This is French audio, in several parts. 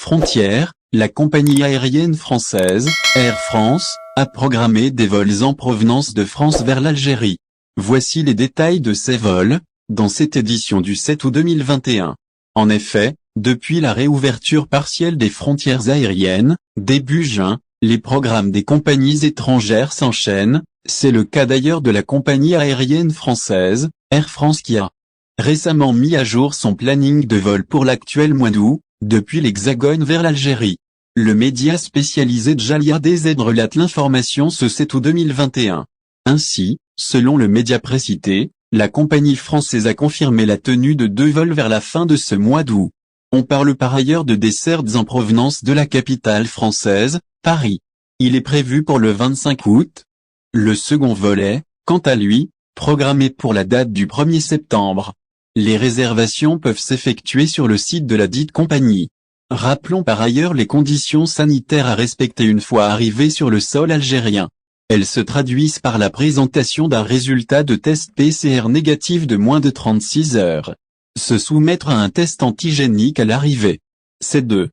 frontières, la compagnie aérienne française, Air France, a programmé des vols en provenance de France vers l'Algérie. Voici les détails de ces vols, dans cette édition du 7 août 2021. En effet, depuis la réouverture partielle des frontières aériennes, début juin, les programmes des compagnies étrangères s'enchaînent, c'est le cas d'ailleurs de la compagnie aérienne française, Air France qui a récemment mis à jour son planning de vol pour l'actuel mois d'août, depuis l'Hexagone vers l'Algérie. Le média spécialisé Jalia DZ relate l'information ce 7 août 2021. Ainsi, selon le média précité, la compagnie française a confirmé la tenue de 2 vols vers la fin de ce mois d'août. On parle par ailleurs de dessertes en provenance de la capitale française, Paris. Il est prévu pour le 25 août. Le second vol est, quant à lui, programmé pour la date du 1er septembre. Les réservations peuvent s'effectuer sur le site de la dite compagnie. Rappelons par ailleurs les conditions sanitaires à respecter une fois arrivés sur le sol algérien. Elles se traduisent par la présentation d'un résultat de test PCR négatif de moins de 36 heures. Se soumettre à un test antigénique à l'arrivée. Ces 2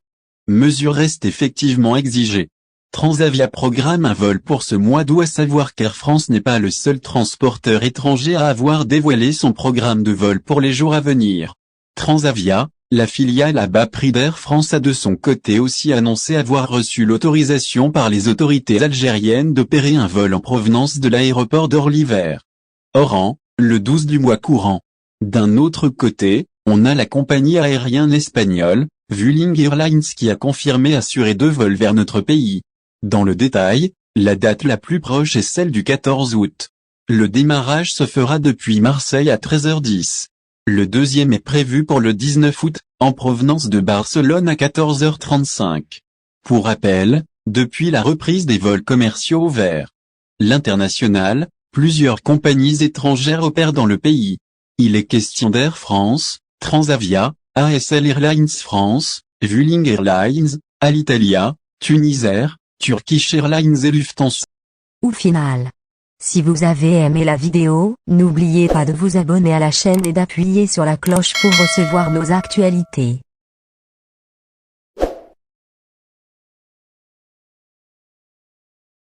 mesures restent effectivement exigées. Transavia programme un vol pour ce mois d'août, à savoir qu'Air France n'est pas le seul transporteur étranger à avoir dévoilé son programme de vol pour les jours à venir. Transavia, la filiale à bas prix d'Air France, a de son côté aussi annoncé avoir reçu l'autorisation par les autorités algériennes d'opérer un vol en provenance de l'aéroport d'Orly-vers Oran, le 12 du mois courant. D'un autre côté, on a la compagnie aérienne espagnole, Vueling Airlines, qui a confirmé assurer 2 vols vers notre pays. Dans le détail, la date la plus proche est celle du 14 août. Le démarrage se fera depuis Marseille à 13h10. Le deuxième est prévu pour le 19 août, en provenance de Barcelone à 14h35. Pour rappel, depuis la reprise des vols commerciaux vers l'international, plusieurs compagnies étrangères opèrent dans le pays. Il est question d'Air France, Transavia, ASL Airlines France, Vueling Airlines, Alitalia, Tunisair, Turkish Airlines et Lufthansa. Au final, si vous avez aimé la vidéo, n'oubliez pas de vous abonner à la chaîne et d'appuyer sur la cloche pour recevoir nos actualités.